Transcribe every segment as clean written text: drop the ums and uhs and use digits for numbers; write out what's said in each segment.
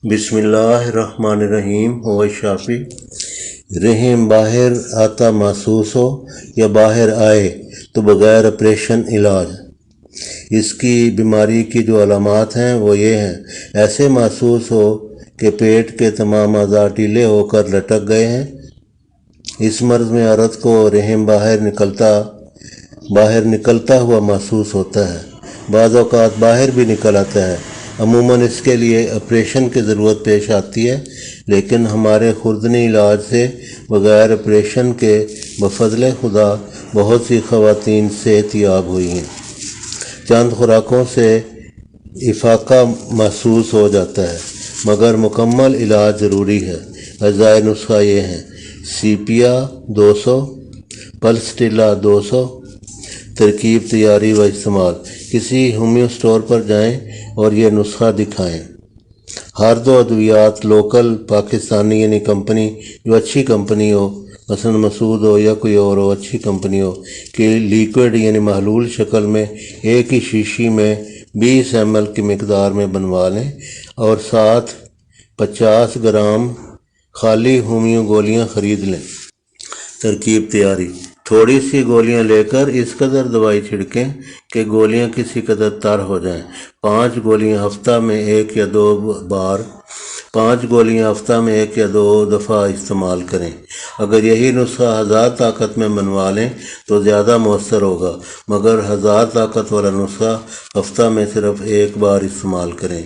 बिस्मिल्लाहिर्रहमानिर्रहीम। हुवा शाफी। रहम बाहर आता महसूस हो या बाहर आए तो बग़ैर ऑपरेशन इलाज। इसकी बीमारी की जो अलामात हैं वो ये हैं: ऐसे महसूस हो कि पेट के तमाम अज़ा ढीले होकर लटक गए हैं। इस मर्ज़ में औरत को रहम बाहर निकलता हुआ महसूस होता है, बाज़ औक़ात बाहर भी निकल आता है। अमूमन इसके लिए ऑपरेशन की ज़रूरत पेश आती है, लेकिन हमारे खुर्दनी इलाज से बग़ैर ऑपरेशन के बफ़ज़्ल खुदा बहुत सी ख़वातीन सेहतयाब हुई हैं। चंद खुराकों से इफ़ाक़ा महसूस हो जाता है, मगर मुकम्मल इलाज ज़रूरी है। अज़ाए नुस्ख़ा ये हैं: सीपिया 200, पल्सटिला 200। तरकीब, तैयारी व इस्तेमाल। किसी होम्यो स्टोर पर जाएं और ये नुस्खा दिखाएं। हर दो अद्वियात लोकल पाकिस्तानी यानी कंपनी जो अच्छी कंपनी हो, मसलन मसूद हो या कोई और हो, अच्छी कंपनी हो कि लिक्विड यानी महलूल शक्ल में एक ही शीशी में 20 ml की मकदार में बनवा लें और साथ 50 ग्राम खाली होम्यो गोलियां ख़रीद लें। तरकीब, तैयारी। थोड़ी सी गोलियां लेकर इस कदर दवाई छिड़कें कि गोलियां किसी कदर तर हो जाएं। 5 गोलियां हफ्ता में 1 या 2 बार 5 गोलियां हफ्ता में 1 या 2 दफ़ा इस्तेमाल करें। अगर यही नुस्खा 1000 ताकत में बनवा लें तो ज़्यादा मौसर होगा, मगर 1000 ताकत वाला नुस्खा हफ्ता में सिर्फ 1 बार इस्तेमाल करें।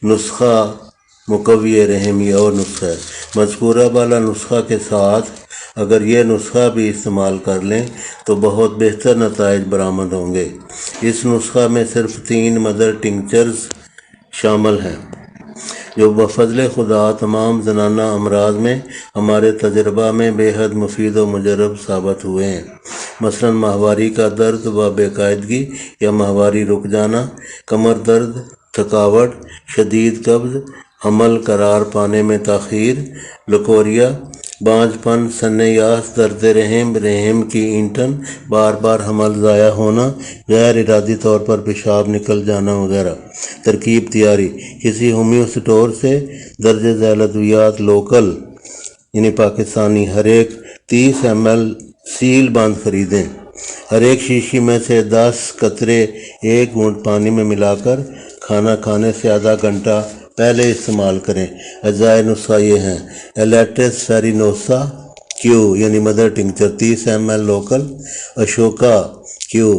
नुस्खा मुकव्वी रहम ये और नुस्खा है। मज़कूरा वाला नुस्खा के साथ अगर यह नुस्खा भी इस्तेमाल कर लें तो बहुत बेहतर नताइज बरामद होंगे। इस नुस्खा में सिर्फ 3 मदर टिंक्चर्स शामिल हैं जो बफ़ज़्ल खुदा तमाम ज़नाना अमराज में हमारे तजर्बा में बेहद मुफीद व मुजर्रब साबित हुए हैं। मसलन माहवारी का दर्द व बेकायदगी या माहवारी रुक जाना, कमर दर्द, थकावट, शदीद कब्ज़, हमल करार पाने में ताख़ीर, लकोरिया, बांझपन, सन्नेयास, दर्द रहम की ईंटन, बार बार हमल ज़ाया होना, गैर इरादी तौर पर पेशाब निकल जाना वगैरह। तरकीब, तैयारी। किसी होम्यो स्टोर से दर्ज झैल अद्वियात लोकल यानी पाकिस्तानी हर एक 30 ml सील बंद ख़रीदें। हर एक शीशी में से 10 कतरे 1 घूंट पानी में मिलाकर खाना खाने से आधा घंटा पहले इस्तेमाल करें। अज़ाए नुस्खा ये हैं: एलेटिस फेरिनोसा क्यू यानी mother tincture 30 ml local, Ashoka Q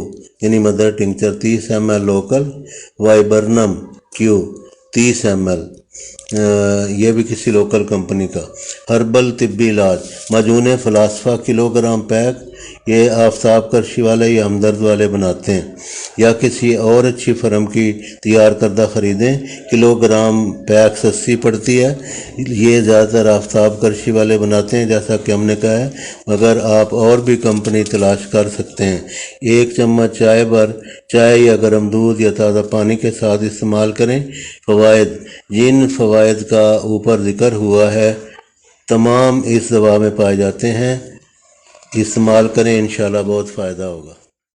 यानी mother tincture 30 ml local, viburnum Q 30 ml, ये भी किसी लोकल कंपनी का। हर्बल तिब्बी इलाज, माजून फ़लासफ़ा किलोग्राम पैक, ये आफ्ताब करशी वाले या हमदर्द वाले बनाते हैं, या किसी और अच्छी फर्म की तैयार करदा ख़रीदें। किलोग्राम पैक सस्ती पड़ती है, ये ज़्यादातर आफ्ताब करशी वाले बनाते हैं जैसा कि हमने कहा है, मगर आप और भी कंपनी तलाश कर सकते हैं। 1 चम्मच चाय भर चाय या गर्म दूध या ताज़ा पानी के साथ इस्तेमाल करें। फ़वाइद, जिन फ़वाइद का ऊपर ज़िक्र हुआ है तमाम इस दवा में पाए जाते हैं। इस्तेमाल करें, इंशाल्लाह बहुत फ़ायदा होगा।